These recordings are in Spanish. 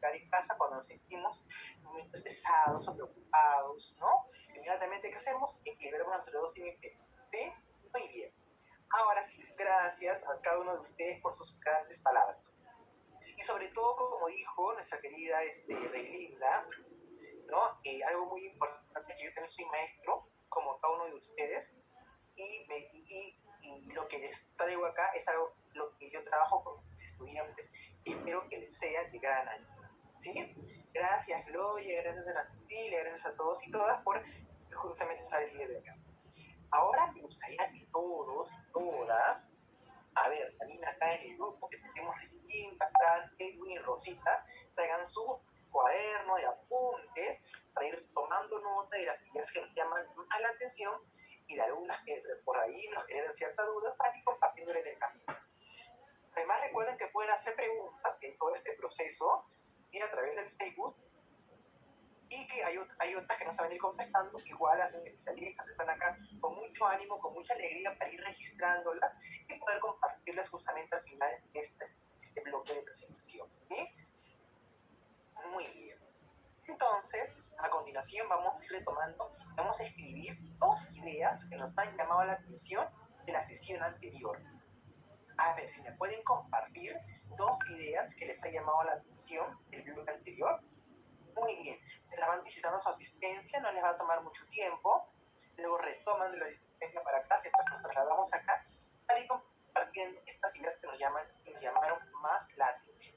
comunicar en casa cuando nos sentimos muy estresados o preocupados, ¿no? Inmediatamente, ¿qué hacemos? Equilibramos nuestros dos hemisferios, ¿sí? Muy bien. Ahora sí, gracias a cada uno de ustedes por sus grandes palabras. Y sobre todo, como dijo nuestra querida Reilinda, ¿no? Algo muy importante, que yo también soy maestro, como cada uno de ustedes, y lo que les traigo acá es algo lo que yo trabajo con mis estudiantes y espero que les sea de gran ayuda. ¿Sí? Gracias, Gloria, gracias a Ana Cecilia, gracias a todos y todas por justamente estar el día de acá. Ahora me gustaría que todos y todas, a ver, también acá en el grupo que tenemos Regina, Fran, Edwin y Rosita, traigan su cuaderno de apuntes para ir tomando nota de las ideas que nos llaman más la atención y de algunas que por ahí nos generan ciertas dudas para ir compartiéndole en el camino. Además, recuerden que pueden hacer preguntas en todo este proceso y a través del Facebook, y que hay otras que no saben ir contestando, igual las especialistas están acá con mucho ánimo, con mucha alegría para ir registrándolas y poder compartirlas justamente al final de este bloque de presentación. ¿Sí? Muy bien. Entonces, a continuación vamos a ir retomando, vamos a escribir dos ideas que nos han llamado la atención de la sesión anterior. A ver, si me pueden compartir dos ideas que les ha llamado la atención del bloque anterior. Muy bien, mientras van registrando su asistencia, no les va a tomar mucho tiempo. Luego retoman de la asistencia para acá, nos trasladamos acá para ir compartiendo estas ideas que nos llamaron más la atención.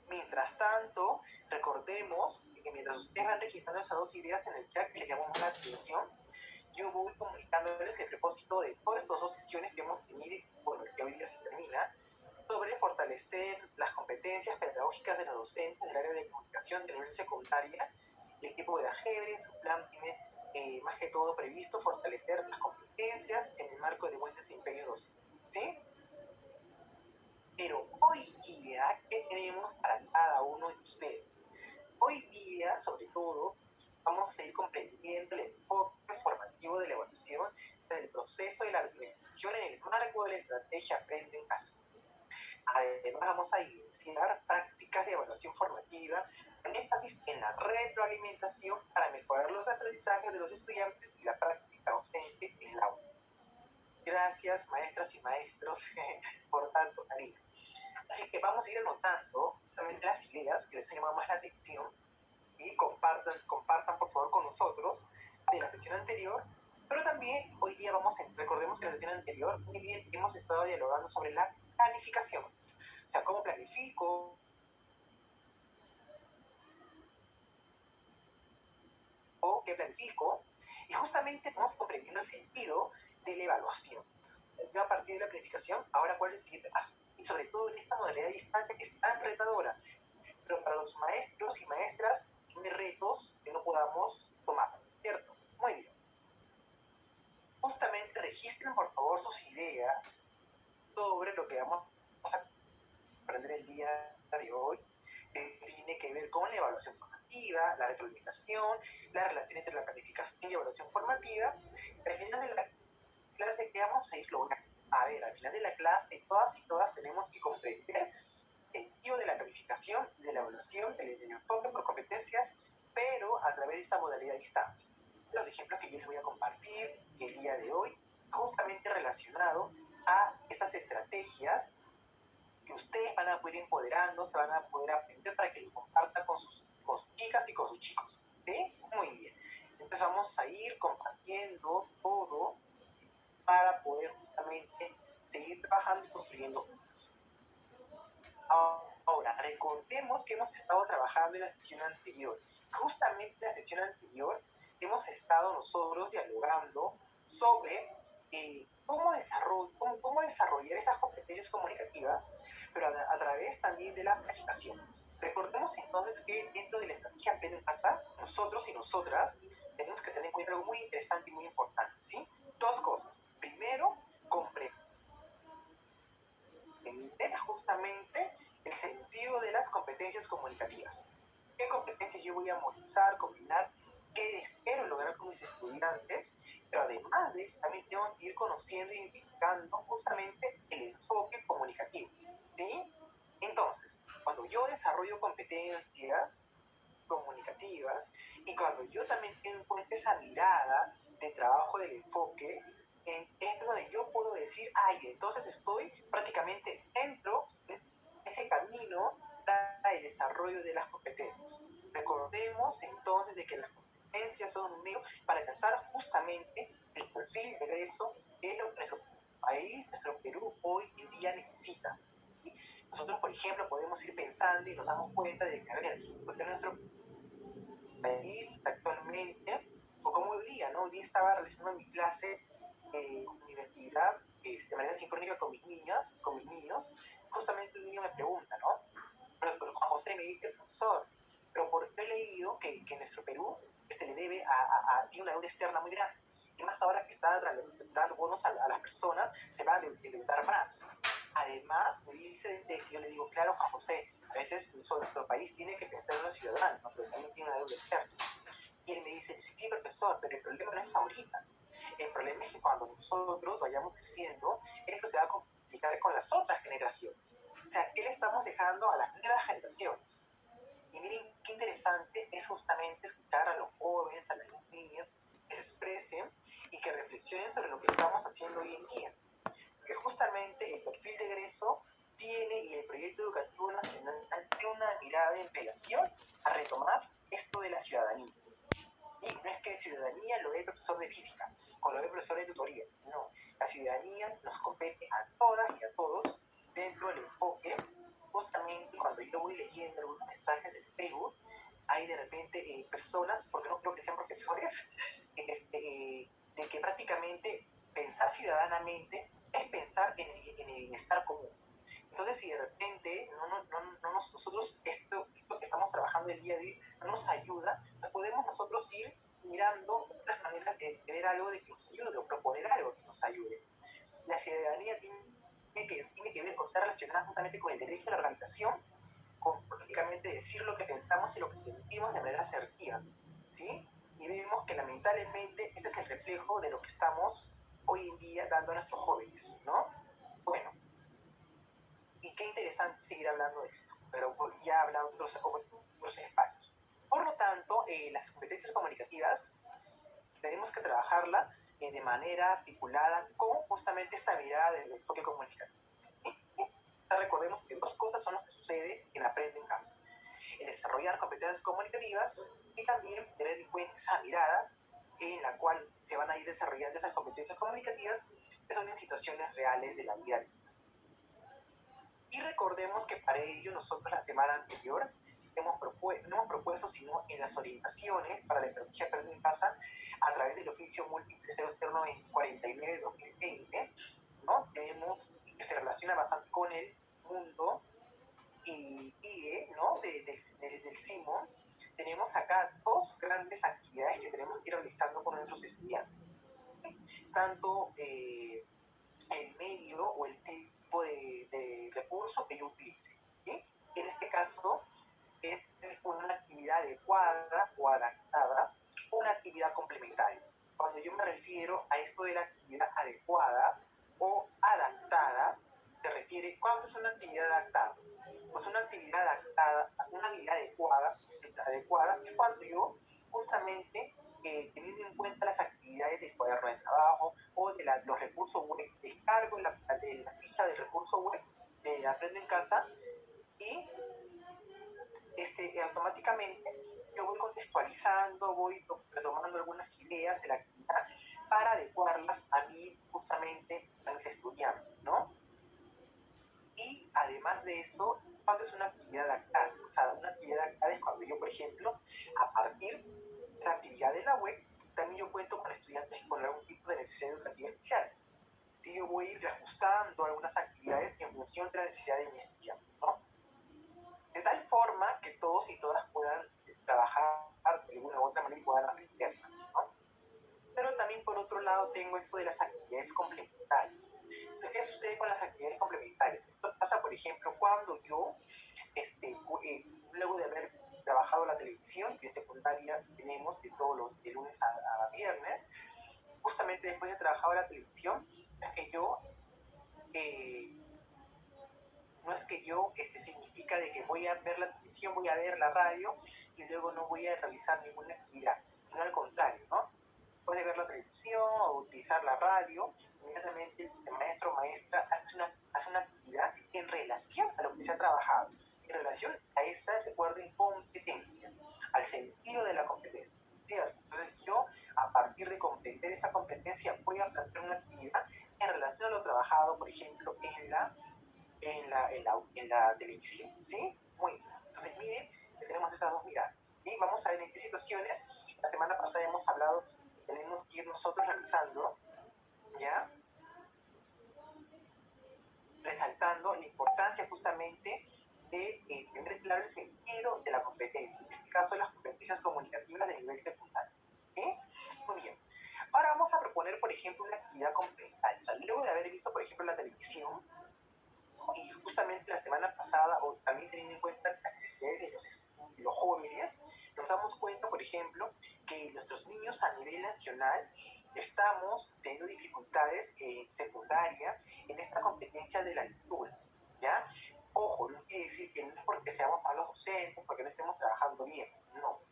Mientras tanto, recordemos que mientras ustedes van registrando esas dos ideas en el chat que les llamó más la atención, yo voy comunicándoles el propósito de todas estas dos sesiones que hemos tenido y bueno, que hoy día se termina, sobre fortalecer las competencias pedagógicas de los docentes del área de comunicación de nivel secundaria. El equipo de ajedrez, su plan tiene más que todo previsto fortalecer las competencias en el marco de buen desempeño docente. ¿Sí? Pero hoy día, ¿qué tenemos para cada uno de ustedes? Hoy día, sobre todo, vamos a ir comprendiendo el enfoque formativo de la evaluación desde el proceso de la retroalimentación en el marco de la estrategia Aprende en Casa. Además, vamos a iniciar prácticas de evaluación formativa con énfasis en la retroalimentación para mejorar los aprendizajes de los estudiantes y la práctica docente en el aula. Gracias, maestras y maestros, por tanto cariño. Así que vamos a ir anotando justamente las ideas que les han llamado más la atención y compartan por favor con nosotros de la sesión anterior, pero también hoy día recordemos que en la sesión anterior muy bien hemos estado dialogando sobre la planificación, o sea, cómo planifico, o qué planifico, y justamente vamos comprendiendo el sentido de la evaluación. O sea, a partir de la planificación, ahora cuál es el siguiente paso, y sobre todo en esta modalidad de distancia que es tan retadora, pero para los maestros y maestras hay retos que no podamos tomar, ¿cierto? Muy bien. Justamente registren por favor sus ideas sobre lo que vamos a aprender el día de hoy, que tiene que ver con la evaluación formativa, la retroalimentación, la relación entre la planificación y evaluación formativa. Al final de la clase, ¿qué vamos a ir logrando? A ver, al final de la clase, todas y todas tenemos que comprender el sentido de la planificación y de la evaluación, el enfoque por competencias, pero a través de esta modalidad de distancia. Los ejemplos que yo les voy a compartir el día de hoy, justamente relacionado a esas estrategias que ustedes van a poder ir empoderando, se van a poder aprender para que lo compartan con sus chicas y con sus chicos. ¿Sí? Muy bien. Entonces vamos a ir compartiendo todo para poder justamente seguir trabajando y construyendo juntos. Ahora, recordemos que hemos estado trabajando en la sesión anterior. Justamente en la sesión anterior hemos estado nosotros dialogando sobre cómo desarrollar esas competencias comunicativas, pero a través también de la planificación. Recordemos entonces que dentro de la estrategia Aprende en Casa, nosotros y nosotras tenemos que tener en cuenta algo muy interesante y muy importante, ¿sí? Dos cosas. Primero, comprender justamente el sentido de las competencias comunicativas. ¿Qué competencias yo voy a movilizar, combinar? ¿Qué espero lograr con mis estudiantes? Pero además de eso, también tengo que ir conociendo e identificando justamente el enfoque comunicativo. ¿Sí? Entonces, cuando yo desarrollo competencias comunicativas y cuando yo también tengo en cuenta esa mirada de trabajo del enfoque, es donde yo puedo decir, ay, entonces estoy prácticamente dentro de ese camino para el desarrollo de las competencias. Recordemos entonces de que las competencias son un medio para alcanzar justamente el perfil de egreso que es lo que nuestro país, nuestro Perú, hoy en día necesita. ¿Sí? Nosotros, por ejemplo, podemos ir pensando y nos damos cuenta de que, a ver, porque nuestro país actualmente, o como hoy día, ¿no? Hoy día estaba realizando mi clase mi actividad de manera sincrónica con mis niños, justamente un niño me pregunta, ¿no? Pero Juan José me dice, profesor, pero por qué he leído que nuestro Perú le debe tiene una deuda externa muy grande. Y más ahora que está dando bonos a las personas, se va a endeudar más. Además, me dice que yo le digo, claro, Juan José, a veces nuestro país tiene que pensar en los ciudadanos, ¿no? Pero también tiene una deuda externa. Y él me dice, sí, profesor, pero el problema no es ahorita. El problema es que cuando nosotros vayamos creciendo, esto se va a complicar con las otras generaciones. O sea, ¿qué le estamos dejando a las nuevas generaciones? Y miren qué interesante es justamente escuchar a los jóvenes, a las niñas, que se expresen y que reflexionen sobre lo que estamos haciendo hoy en día. Porque justamente el perfil de egreso tiene y el proyecto educativo nacional tiene una mirada en relación a retomar esto de la ciudadanía. Y no es que ciudadanía lo ve el profesor de física o lo ve el profesor de tutoría, no. La ciudadanía nos compete a todas y a todos dentro del enfoque. Justamente cuando yo voy leyendo algunos mensajes del Facebook, hay de repente personas, porque no creo que sean profesores, de que prácticamente pensar ciudadanamente es pensar en el bienestar común. Entonces, si de repente nosotros esto que estamos trabajando el día de hoy no nos ayuda, pues podemos nosotros ir mirando otras maneras de ver algo de que nos ayude o proponer algo que nos ayude. La ciudadanía tiene que ver o está relacionada justamente con el derecho a la organización, con prácticamente decir lo que pensamos y lo que sentimos de manera asertiva, ¿sí? Y vemos que lamentablemente este es el reflejo de lo que estamos hoy en día dando a nuestros jóvenes, ¿no? Bueno, y qué interesante seguir hablando de esto, pero ya he hablado de otros espacios. Por lo tanto, las competencias comunicativas tenemos que trabajarla de manera articulada con justamente esta mirada del enfoque comunicativo. Recordemos que dos cosas son lo que sucede en Aprende en Casa. El desarrollar competencias comunicativas y también tener en cuenta esa mirada en la cual se van a ir desarrollando esas competencias comunicativas que son en situaciones reales de la vida misma. Y recordemos que para ello nosotros la semana anterior no hemos propuesto, sino en las orientaciones para la estrategia Aprende en Casa a través del oficio múltiple 009-49-2020, ¿no? Tenemos que se relaciona bastante con el mundo y IE, ¿no? Desde el CIMO, tenemos acá dos grandes actividades que tenemos que ir realizando con nuestros estudiantes. Tanto el medio o el tipo de recurso que yo utilice. ¿Sí? En este caso, es una actividad adecuada o adaptada o una actividad complementaria. Cuando yo me refiero a esto de la actividad adecuada o adaptada, se refiere, ¿cuánto es una actividad adaptada? Pues una actividad adaptada, una actividad adecuada es cuando yo justamente teniendo en cuenta las actividades del cuaderno de trabajo o de los recursos web, descargo de la ficha del recurso web de Aprende en Casa y automáticamente yo voy contextualizando, voy retomando algunas ideas de la actividad para adecuarlas a mí justamente a mis estudiantes, ¿no? Y además de eso, cuando es una actividad adaptada, o sea, una actividad adaptada es cuando yo, por ejemplo, a partir de esa actividad de la web, también yo cuento con estudiantes con algún tipo de necesidad educativa especial. Y yo voy a ir ajustando algunas actividades en función de la necesidad de mi estudiante, ¿no? De tal forma que todos y todas puedan trabajar de alguna u otra manera y puedan aprender, ¿no? Pero también por otro lado tengo esto de las actividades complementarias. Entonces, ¿qué sucede con las actividades complementarias? Esto pasa, por ejemplo, cuando yo, luego de haber trabajado la televisión, que en secundaria tenemos de lunes a viernes, justamente después de trabajar la televisión, es que yo No es que yo, significa de que voy a ver la televisión, voy a ver la radio y luego no voy a realizar ninguna actividad, sino al contrario, ¿no? Puede ver la televisión o utilizar la radio, inmediatamente el maestro o maestra hace una actividad en relación a lo que se ha trabajado, en relación a esa, recuerden, competencia, al sentido de la competencia, ¿cierto? Entonces yo, a partir de comprender esa competencia, voy a plantear una actividad en relación a lo trabajado, por ejemplo, en la televisión, ¿sí? Muy bien. Entonces, miren, tenemos estas dos miradas, ¿sí? Vamos a ver en qué situaciones. La semana pasada hemos hablado que tenemos que ir nosotros realizando, ¿ya? Resaltando la importancia justamente de tener claro el sentido de la competencia, en este caso las competencias comunicativas de nivel secundario, ¿sí? Muy bien. Ahora vamos a proponer, por ejemplo, una actividad complementaria. O sea, luego de haber visto, por ejemplo, la televisión, y justamente la semana pasada, o también teniendo en cuenta las necesidades de los jóvenes, nos damos cuenta, por ejemplo, que nuestros niños a nivel nacional estamos teniendo dificultades en secundaria en esta competencia de la lectura, ¿ya? Ojo, no quiere decir que no es porque seamos malos docentes, porque no estemos trabajando bien, no.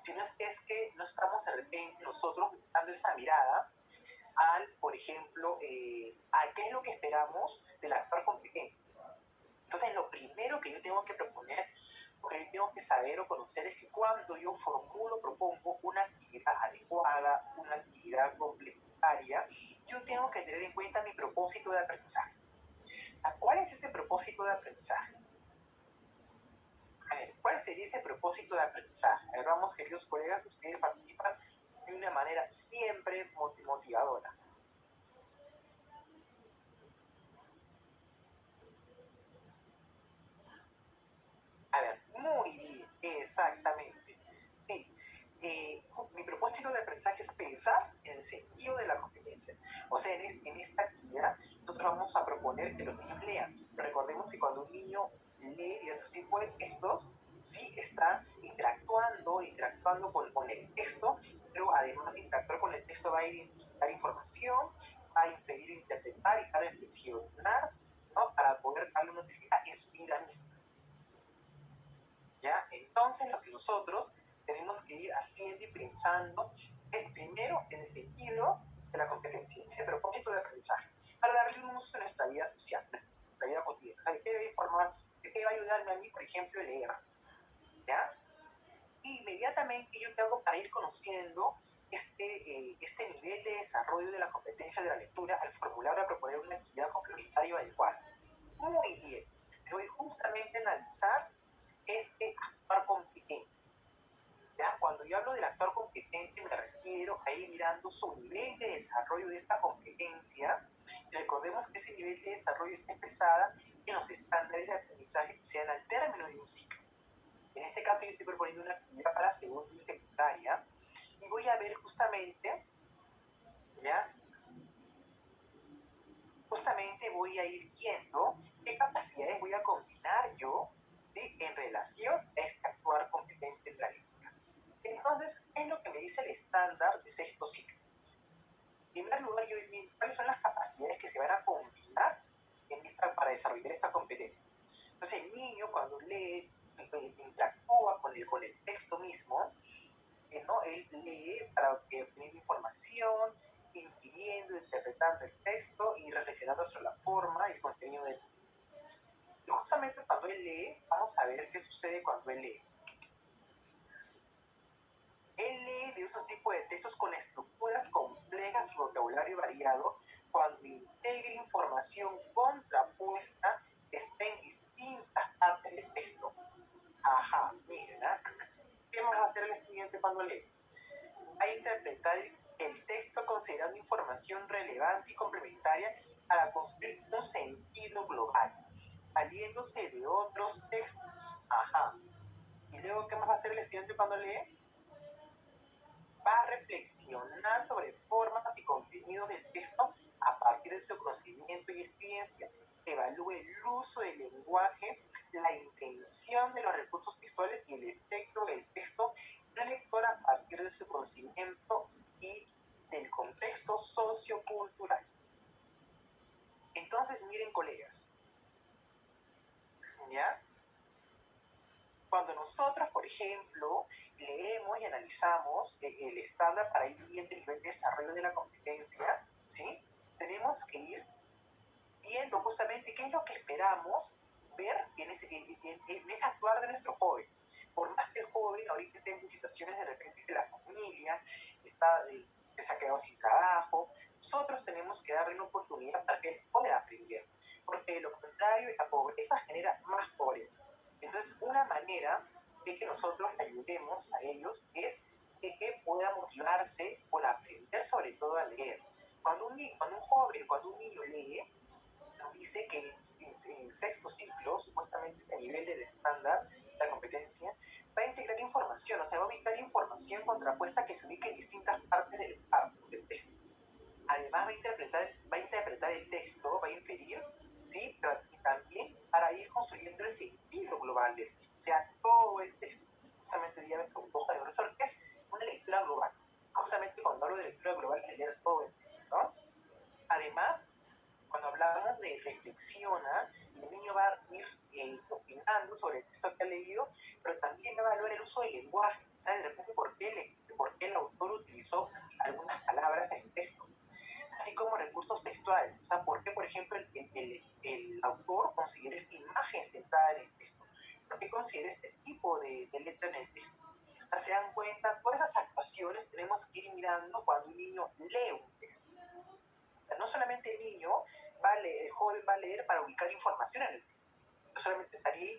Sino es que no estamos de repente nosotros dando esa mirada al, por ejemplo, a qué es lo que esperamos del actor competente. Entonces, lo primero que yo tengo que proponer, o que yo tengo que saber o conocer, es que cuando yo formulo, propongo una actividad adecuada, una actividad complementaria, yo tengo que tener en cuenta mi propósito de aprendizaje. O sea, ¿cuál es este propósito de aprendizaje? A ver, ¿cuál sería este propósito de aprendizaje? A ver, vamos, queridos colegas, ustedes participan de una manera siempre motivadora. A ver, muy bien, exactamente. Sí, mi propósito de aprendizaje es pensar en el sentido de la competencia. O sea, en esta actividad nosotros vamos a proponer que los niños lean. Recordemos que cuando un niño lee diversos tipos de textos, sí está interactuando con el texto, pero además de interactuar con el texto va a identificar información, va a inferir, interpretar y va a reflexionar, ¿no? Para poder darle una utilidad en su vida misma. ¿Ya? Entonces, lo que nosotros tenemos que ir haciendo y pensando es primero en el sentido de la competencia, ese propósito de aprendizaje, para darle un uso en nuestra vida social, en nuestra vida cotidiana. O sea, ¿de qué debe informar? ¿De qué va a ayudarme a mí, por ejemplo, leer? ¿Ya? Y inmediatamente yo tengo para ir conociendo este nivel de desarrollo de la competencia de la lectura al formular o proponer una actividad complementaria adecuada. Muy bien. Me voy justamente a analizar este actuar competente. ¿Ya? Cuando yo hablo del actor competente me refiero a ir mirando su nivel de desarrollo de esta competencia. Recordemos que ese nivel de desarrollo está expresada en los estándares de aprendizaje que se dan al término de un ciclo. En este caso yo estoy proponiendo una actividad para segundo y secundaria y voy a ver justamente, ¿ya? Justamente voy a ir viendo qué capacidades voy a combinar yo, ¿sí? En relación a este actuar competente en la lectura. Entonces, ¿qué es lo que me dice el estándar de sexto ciclo? En primer lugar, yo digo, ¿cuáles son las capacidades que se van a combinar para desarrollar esta competencia? Entonces, el niño cuando lee, interactúa con el texto mismo, ¿no? Él lee para obtener información, infiriendo, interpretando el texto y reflexionando sobre la forma y el contenido del texto. Y justamente cuando él lee, vamos a ver qué sucede cuando él lee. Él lee diversos tipos de textos con estructuras complejas y vocabulario variado cuando integra información contrapuesta que está en distintas partes del texto. Ajá, miren, ¿eh? ¿Qué más va a hacer el estudiante cuando lee? Va a interpretar el texto considerando información relevante y complementaria para construir un sentido global, valiéndose de otros textos. Ajá. ¿Y luego qué más va a hacer el estudiante cuando lee? Va a reflexionar sobre formas y contenidos del texto a partir de su conocimiento y experiencia. Evalúe el uso del lenguaje, la intención de los recursos textuales y el efecto del texto en el lector a partir de su conocimiento y del contexto sociocultural. Entonces, miren, colegas, ¿ya? Cuando nosotros, por ejemplo, leemos y analizamos el estándar para ir viendo el nivel de desarrollo de la competencia, ¿sí? Tenemos que ir viendo justamente qué es lo que esperamos ver en ese actuar de nuestro joven. Por más que el joven ahorita esté en situaciones de repente que la familia que se ha quedado sin trabajo, nosotros tenemos que darle una oportunidad para que él pueda aprender, porque de lo contrario la pobreza genera más pobreza. Entonces, una manera de que nosotros le ayudemos a ellos es de que pueda motivarse por aprender sobre todo a leer. Cuando un niño lee, nos dice que en sexto ciclo, supuestamente este nivel del estándar, la competencia, va a integrar información, o sea, va a ubicar información contrapuesta que se ubica en distintas partes del texto. Además va a interpretar el texto, va a inferir, ¿sí? Pero también para ir construyendo el sentido global del texto, o sea, todo el texto. Justamente hoy día me preguntó Jaime profesor, ¿qué es una lectura global? Justamente cuando hablo de lectura global es leer todo el texto, ¿no? Además, cuando hablamos de reflexiona, el niño va a ir opinando sobre el texto que ha leído, pero también va a evaluar el uso del lenguaje, ¿sabes? De repente por qué el autor utilizó algunas palabras en el texto, así como recursos textuales, o sea, por qué, por ejemplo, el autor considera esta imagen centrada en el texto, por qué considera este tipo de letra en el texto. O sea, se dan cuenta, todas esas actuaciones tenemos que ir mirando cuando un niño lee un texto. O sea, no solamente el niño el joven va a leer para ubicar información en el texto, no solamente estaría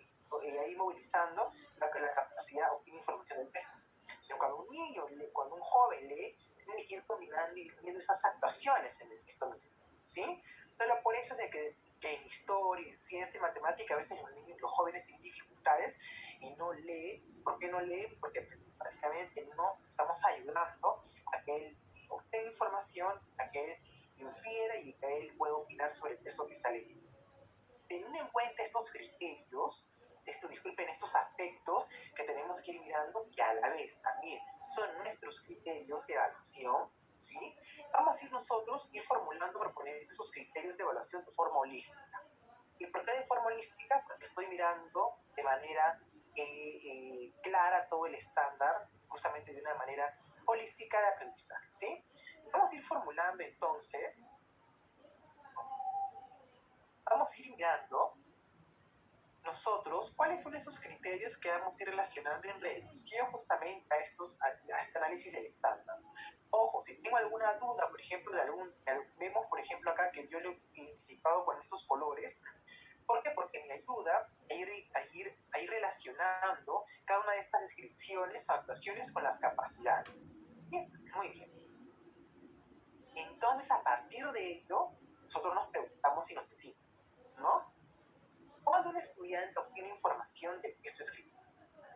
ahí movilizando la capacidad de obtener información del texto, sino cuando un niño lee, cuando un joven lee, tiene que ir combinando y viendo esas actuaciones en el texto mismo, ¿sí? Pero por eso es que en historia, en ciencia y matemática a veces los jóvenes tienen dificultades y no leen. ¿Por qué no leen? Porque prácticamente no estamos ayudando a que él obtenga información, a que él infiera y que él pueda opinar sobre eso que está leyendo. Teniendo en cuenta estos criterios, estos aspectos que tenemos que ir mirando, que a la vez también son nuestros criterios de evaluación, ¿sí? Vamos a ir nosotros formulando, proponiendo esos criterios de evaluación de forma holística. ¿Y por qué de forma holística? Porque estoy mirando de manera clara todo el estándar, justamente de una manera holística de aprendizaje, ¿sí? Y vamos a ir formulando entonces, vamos a ir mirando nosotros cuáles son esos criterios que vamos a ir relacionando en relación justamente a este análisis del estándar. Ojo, si tengo alguna duda, por ejemplo, vemos por ejemplo acá que yo lo he identificado con estos colores. ¿Por qué? Porque me ayuda a ir relacionando cada una de estas descripciones o actuaciones con las capacidades. Bien, muy bien. Entonces, a partir de ello, nosotros nos preguntamos y nos decimos, ¿no? Cuando un estudiante obtiene información del texto escrito.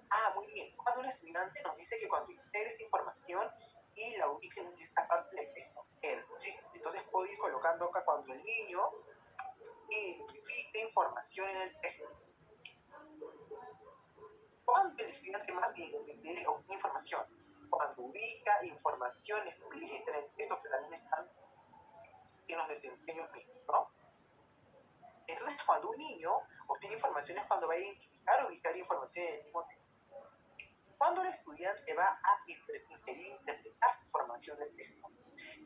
Ah, muy bien. Cuando un estudiante nos dice que cuando integre esa información y la ubique en esta parte del texto. ¿Sí? Entonces puedo ir colocando acá cuando el niño identifique información en el texto. Cuando el estudiante más obtiene información. Cuando ubica información explícita en el texto que también están en los desempeños mismos, ¿no? Entonces, cuando un niño obtiene información es cuando va a identificar o ubicar información en el mismo texto. Cuando el estudiante va a interpretar información del texto.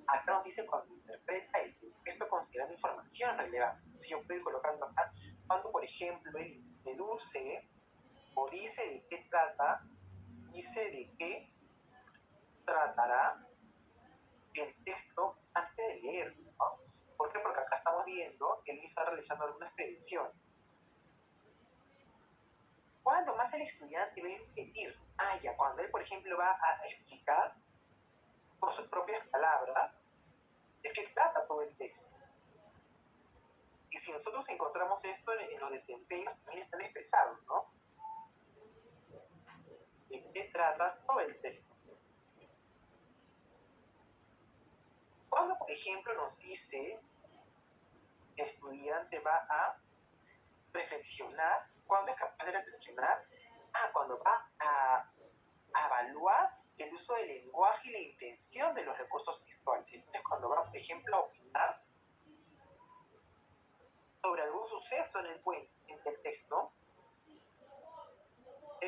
Acá nos dice cuando interpreta el texto considerando información relevante. Si yo puedo ir colocando acá, cuando por ejemplo él deduce o dice de qué trata, dice de qué tratará el texto antes de leerlo, ¿no? ¿Por qué? Porque acá estamos viendo que el niño está realizando algunas predicciones. ¿Cuándo más el estudiante va a impedir? Cuando él, por ejemplo, va a explicar con sus propias palabras de qué trata todo el texto. Y si nosotros encontramos esto en los desempeños, también están expresados, ¿no? ¿De qué trata todo el texto? Cuando, por ejemplo, nos dice que el estudiante va a reflexionar, ¿cuándo es capaz de reflexionar? Cuando va a evaluar el uso del lenguaje y la intención de los recursos textuales. Entonces, cuando va, por ejemplo, a opinar sobre algún suceso en el texto,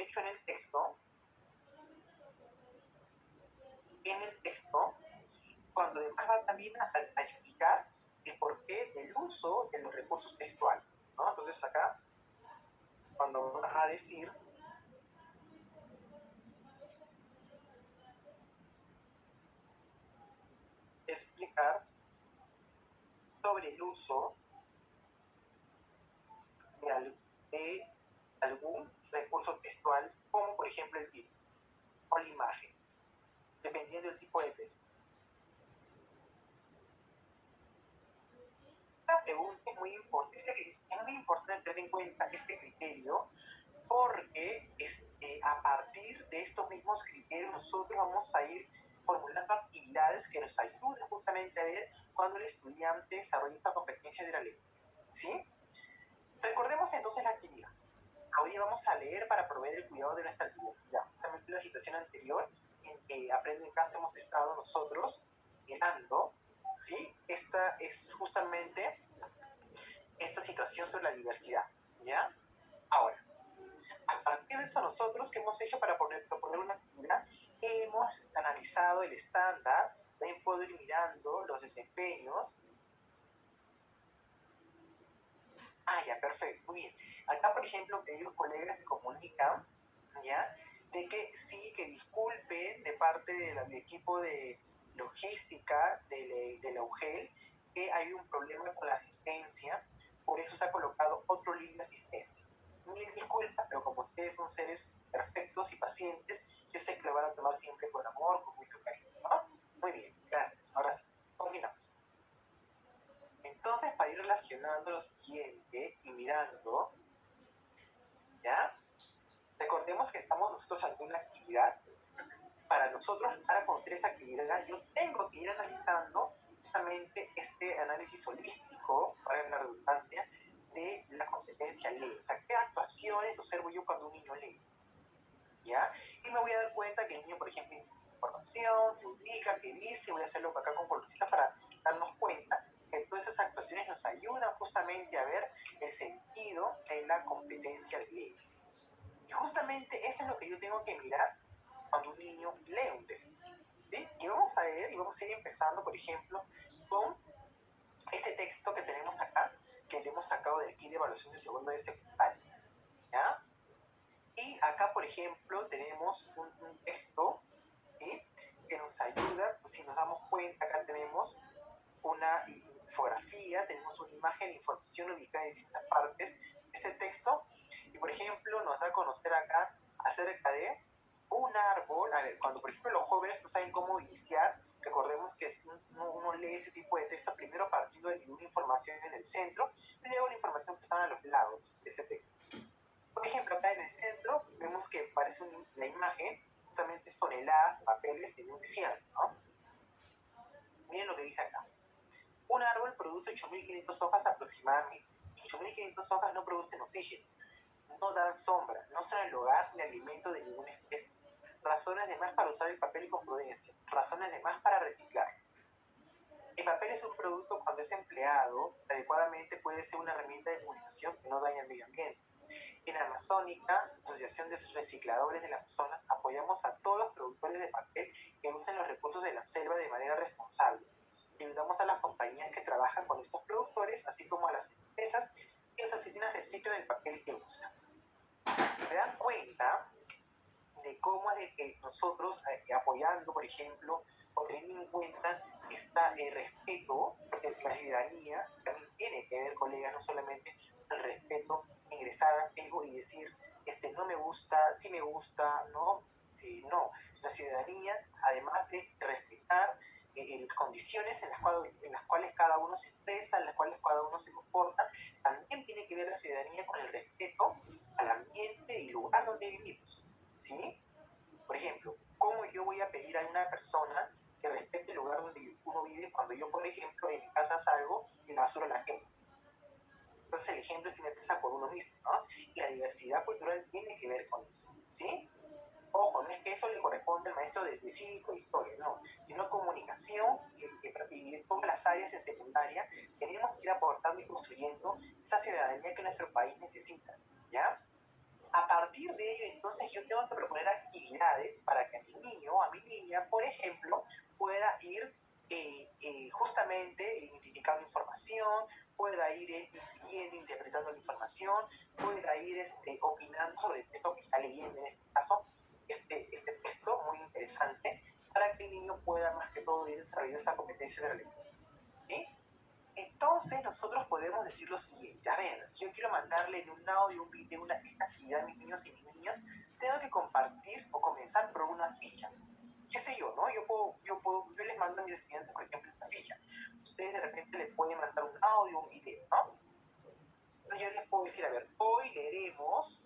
hecho en el texto, cuando además va también a explicar el porqué del uso de los recursos textuales, ¿no? Entonces acá, cuando va a decir, explicar sobre el uso de algún recurso textual, como por ejemplo el título o la imagen, dependiendo del tipo de texto. Esta pregunta es muy importante, es muy importante tener en cuenta este criterio, porque a partir de estos mismos criterios nosotros vamos a ir formulando actividades que nos ayuden justamente a ver cuando el estudiante desarrolla esta competencia de la lengua, ¿sí? Recordemos entonces la actividad. Hoy vamos a leer para proveer el cuidado de nuestra diversidad. Justamente la situación anterior en que Aprende en Casa hemos estado nosotros mirando, ¿sí? Esta es justamente esta situación sobre la diversidad, ¿ya? Ahora, a partir de eso nosotros, ¿qué hemos hecho para proponer una actividad? Hemos analizado el estándar, también puedo ir mirando los desempeños. Ah, ya, perfecto, muy bien. Acá, por ejemplo, aquellos colegas me comunican, ¿ya? De que sí, que disculpen de parte del equipo de logística de la UGEL, que hay un problema con la asistencia, por eso se ha colocado otro link de asistencia. Mil disculpas, pero como ustedes son seres perfectos y pacientes, yo sé que lo van a tomar siempre con amor, con mucho cariño, ¿no? Muy bien, gracias. Ahora sí, continuamos. Entonces, para ir relacionando lo siguiente y mirando, ¿ya? Recordemos que estamos nosotros ante una actividad. Para nosotros, para conocer esa actividad, yo tengo que ir analizando justamente este análisis holístico, para la redundancia, de la competencia lee. O sea, ¿qué actuaciones observo yo cuando un niño lee? ¿Ya? Y me voy a dar cuenta que el niño, por ejemplo, identifica información, que ubica, que dice, voy a hacerlo acá con colorcitas para darnos cuenta que todas esas actuaciones nos ayudan justamente a ver el sentido de la competencia lee. Y justamente eso es lo que yo tengo que mirar cuando un niño lee un texto, ¿sí? Y vamos a ver, y vamos a ir empezando, por ejemplo, con este texto que tenemos acá, que le hemos sacado del kit de evaluación de segundo de secundaria, ¿ya? Y acá, por ejemplo, tenemos un texto, ¿sí? Que nos ayuda, pues, si nos damos cuenta, acá tenemos una infografía, tenemos una imagen, información ubicada en distintas partes de este texto, y por ejemplo nos da a conocer acá acerca de un árbol. A ver, cuando por ejemplo los jóvenes no saben cómo iniciar, recordemos que uno lee ese tipo de texto primero partiendo de una información en el centro y luego la información que está a los lados de ese texto. Por ejemplo, acá en el centro vemos que aparece la imagen, justamente es toneladas de papeles en un desierto, ¿no? Miren lo que dice acá. Un árbol produce 8.500 hojas aproximadamente. 8.500 hojas no producen oxígeno, no dan sombra, no son el hogar ni alimento de ninguna especie. Razones de más para usar el papel con prudencia, razones de más para reciclar. El papel es un producto cuando es empleado adecuadamente, puede ser una herramienta de comunicación que no daña el medio ambiente. En Amazónica, Asociación de Recicladores del Amazonas, apoyamos a todos los productores de papel que usen los recursos de la selva de manera responsable. Ayudamos a las compañías que trabajan con estos productores, así como a las empresas y las oficinas reciclan el papel que usan. Se dan cuenta de cómo es de que nosotros, apoyando, por ejemplo, o teniendo en cuenta este respeto, porque la ciudadanía también tiene que ver, colegas, no solamente el respeto, ingresar a Facebook y decir, no me gusta, sí me gusta, no, no. La ciudadanía, además de respetar las condiciones en las cuales cada uno se expresa, en las cuales cada uno se comporta, también tiene que ver la ciudadanía con el respeto al ambiente y lugar donde vivimos, ¿sí? Por ejemplo, ¿cómo yo voy a pedir a una persona que respete el lugar donde uno vive cuando yo, por ejemplo, en mi casa salgo y la basura la quemo? Entonces el ejemplo sí me empieza por uno mismo, ¿no? Y la diversidad cultural tiene que ver con eso, ¿sí? Ojo, no es que eso le corresponde al maestro de cívico e historia, no, sino comunicación y en todas las áreas de secundaria tenemos que ir aportando y construyendo esa ciudadanía que nuestro país necesita, ¿ya? A partir de ello, entonces, yo tengo que proponer actividades para que mi niño o a mi niña, por ejemplo, pueda ir justamente identificando información, pueda ir viendo, interpretando la información, pueda ir opinando sobre el texto que está leyendo, en este caso, este texto muy interesante, para que el niño pueda más que todo ir desarrollando esa competencia de la lectura. ¿Sí? Entonces nosotros podemos decir lo siguiente, a ver, si yo quiero mandarle en un audio, un video, esta actividad a mis niños y mis niñas, tengo que compartir o comenzar por una ficha. ¿Qué sé yo, no? Yo les mando a mis estudiantes, por ejemplo, esta ficha. Ustedes de repente le pueden mandar un audio, un video, ¿no? Entonces yo les puedo decir, a ver, hoy leeremos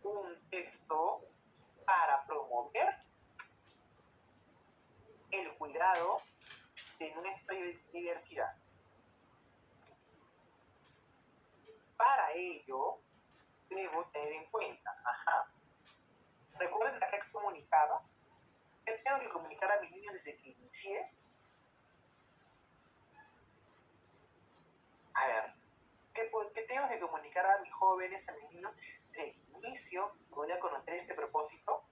un texto para promover el cuidado de nuestra diversidad. Para ello, debo tener en cuenta, recuerden que comunicaba, yo tengo que comunicar a mis niños desde que inicié. A ver, ¿qué tengo que comunicar a mis jóvenes, a mis niños desde que inicio? Voy a conocer este propósito.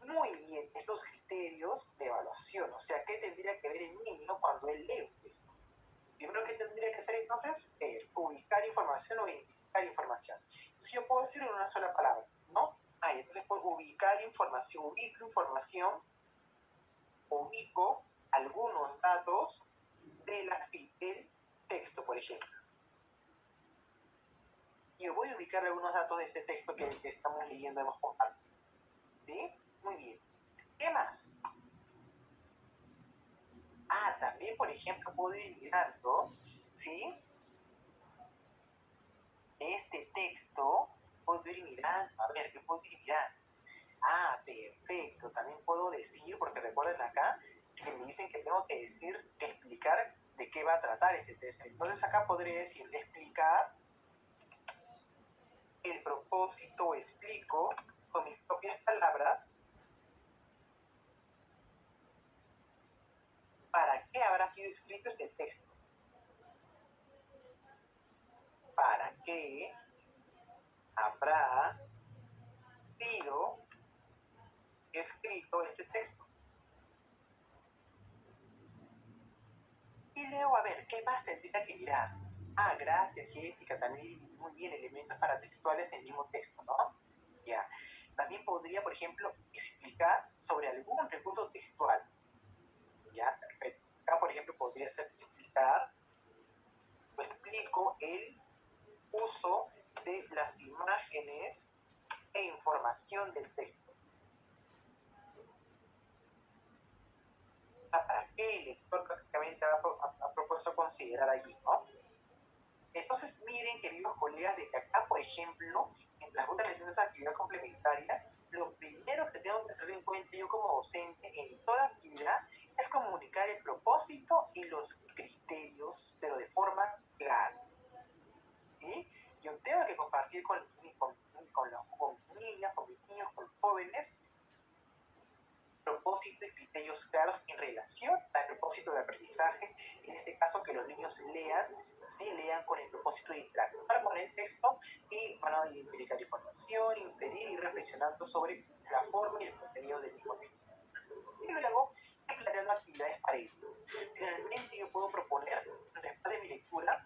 Muy bien, estos criterios de evaluación, o sea, ¿qué tendría que ver el niño cuando él lee un texto? Primero, ¿qué tendría que hacer entonces? Ubicar información o identificar información. Si yo puedo decir en una sola palabra, ¿no? Entonces puedo ubico algunos datos del texto, por ejemplo. Yo voy a ubicar algunos datos de este texto que estamos leyendo, hemos compartido. ¿Sí? Muy bien. ¿Qué más? También, por ejemplo, puedo ir mirando, ¿sí? Este texto, puedo ir mirando, a ver, ¿qué puedo ir mirando? Perfecto. También puedo decir, porque recuerden acá, que me dicen que tengo que decir, que explicar de qué va a tratar ese texto. Entonces acá podría decir, explicar el propósito, explico con mis propias palabras para qué habrá sido escrito este texto. ¿Para qué habrá sido escrito este texto? Y luego, a ver, ¿qué más tendría que mirar? Gracias, Jessica, también muy bien, elementos paratextuales en el mismo texto, ¿no? Ya. También podría, por ejemplo, explicar sobre algún recurso textual. Ya, perfecto. Acá, por ejemplo, podría ser explicar o explico el uso de las imágenes e información del texto. ¿Para qué el lector prácticamente ha propuesto considerar allí, ¿no? Entonces, miren, queridos colegas, de que acá, por ejemplo, mientras voy realizando esa actividad complementaria, lo primero que tengo que tener en cuenta yo como docente en toda actividad es comunicar el propósito y los criterios, pero de forma clara. ¿Sí? Yo tengo que compartir con niñas, con mis niños, con los jóvenes, propósito y criterios claros en relación al propósito de aprendizaje, en este caso que los niños lean, sí, lean con el propósito de interactuar con el texto y van a identificar información, inferir y reflexionando sobre la forma y el contenido del mismo texto. Y luego, planteando actividades para ello. Finalmente, yo puedo proponer, después de mi lectura,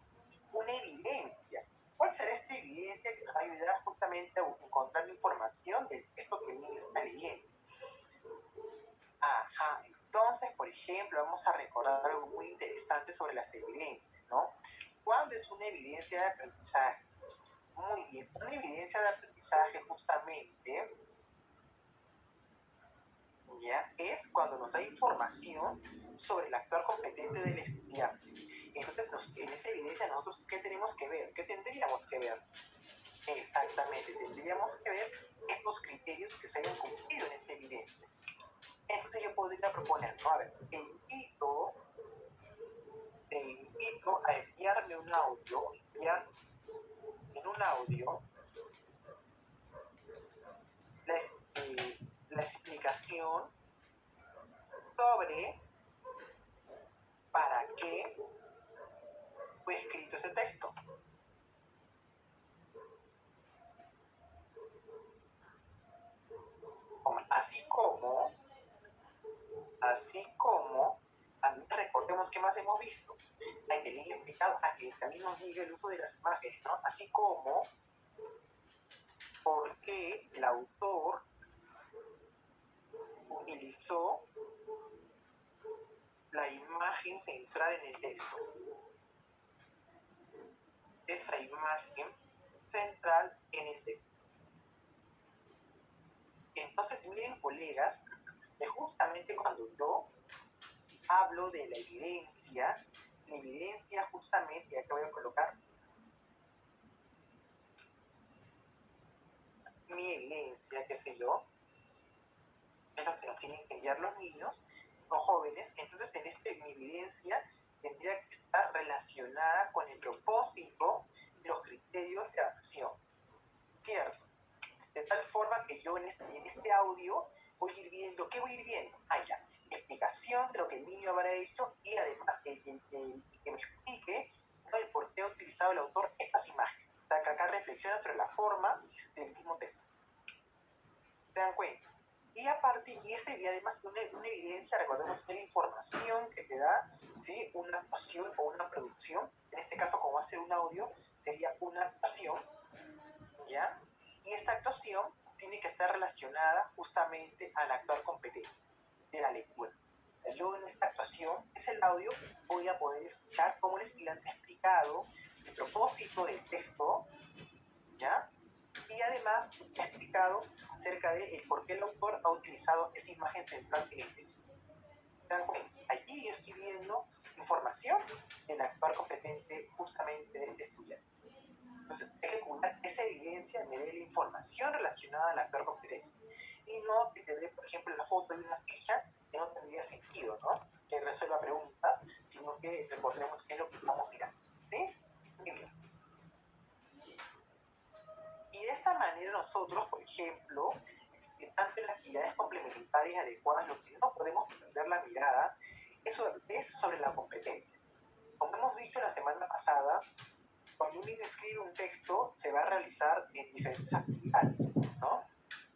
una evidencia. ¿Cuál será esta evidencia que nos va a ayudar justamente a encontrar la información del texto que el niño está leyendo? Entonces, por ejemplo, vamos a recordar algo muy interesante sobre las evidencias, ¿no? ¿Cuándo es una evidencia de aprendizaje? Muy bien, una evidencia de aprendizaje justamente, ¿ya? Es cuando nos da información sobre el actuar competente del estudiante. Entonces, en esa evidencia nosotros, ¿qué tenemos que ver? ¿Qué tendríamos que ver? Exactamente, tendríamos que ver estos criterios que se hayan cumplido en esta evidencia. Entonces yo podría proponer, ¿no? A ver, te invito a enviarme un audio, enviar en un audio la explicación sobre para qué fue escrito ese texto. Así como, recordemos qué más hemos visto, a que el niño implicado, a que también nos diga el uso de las imágenes, ¿no? Así como, por qué el autor utilizó la imagen central en el texto. Esa imagen central en el texto. Entonces, miren, colegas, que justamente cuando yo hablo de la evidencia justamente, acá voy a colocar mi evidencia, qué sé yo, es lo que nos tienen que guiar los niños o jóvenes. Entonces, mi evidencia tendría que estar relacionada con el propósito y los criterios de acción, ¿cierto? De tal forma que yo en este audio voy a ir viendo, ¿qué voy a ir viendo? Ya, explicación de lo que el niño habrá hecho y además que me explique, ¿no?, el por qué ha utilizado el autor estas imágenes. O sea, que acá reflexiona sobre la forma del mismo texto. ¿Se dan cuenta? Y aparte, y además una evidencia, recordemos que la información que te da, ¿sí?, una actuación o una producción, en este caso como va a ser un audio, sería una actuación, ¿ya? Y esta actuación tiene que estar relacionada justamente al actuar competente de la lectura. Yo en esta actuación, es el audio, voy a poder escuchar cómo el estudiante ha explicado el propósito del texto, ¿ya? Y además ha explicado acerca de por qué el autor ha utilizado esa imagen central en el texto. ¿Se dan cuenta? Allí yo estoy viendo información del actuar competente justamente de este estudiante. Entonces, hay que acumular esa evidencia, me dé la información relacionada al actor competente. Y no que te dé, por ejemplo, la foto de una ficha que no tendría sentido, ¿no? Que resuelva preguntas, sino que recordemos qué es lo que estamos mirando. ¿Sí? Muy bien. Y de esta manera nosotros, por ejemplo, tanto en las actividades complementarias adecuadas, lo que no podemos perder la mirada, eso es sobre la competencia. Como hemos dicho la semana pasada, cuando un niño escribe un texto, se va a realizar en diferentes actividades, ¿no?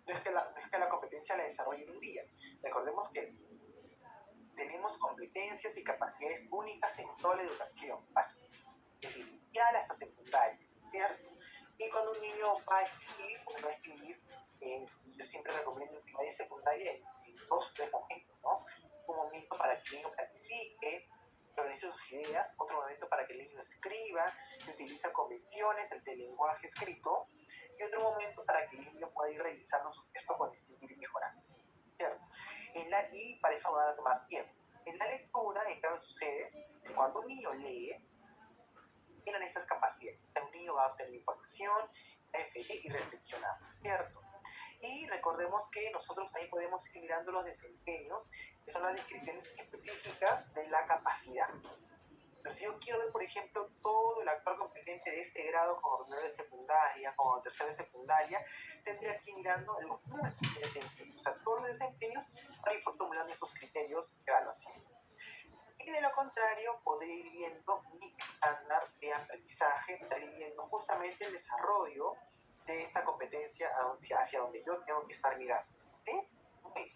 No es que la competencia la desarrolle en un día. Recordemos que tenemos competencias y capacidades únicas en toda la educación, desde inicial hasta secundaria, ¿cierto? Y cuando un niño va a escribir, yo siempre recomiendo en primaria y secundaria en 2 o 3 momentos, ¿no? Un momento para que el niño planifique, organice sus ideas, otro momento para que el niño escriba, que utiliza convenciones, el lenguaje escrito, y otro momento para que el niño pueda ir revisando su texto con el fin de ir mejorando, ¿cierto? Y para eso van a tomar tiempo. En la lectura, en cambio, sucede que cuando un niño lee, tienen estas capacidades. Un niño va a obtener información, y reflexionar, ¿cierto? Y recordemos que nosotros también podemos ir mirando los desempeños, que son las descripciones específicas de la capacidad. Pero si yo quiero ver, por ejemplo, todo el actuar competente de este grado como primero de secundaria, como tercero de secundaria, tendría que ir mirando los múltiples desempeños, o sea, todos los desempeños para ir formulando estos criterios de evaluación. Y de lo contrario, podré ir viendo mi estándar de aprendizaje, podré ir viendo justamente el desarrollo de esta competencia hacia donde yo tengo que estar mirando. ¿Sí? Muy bien.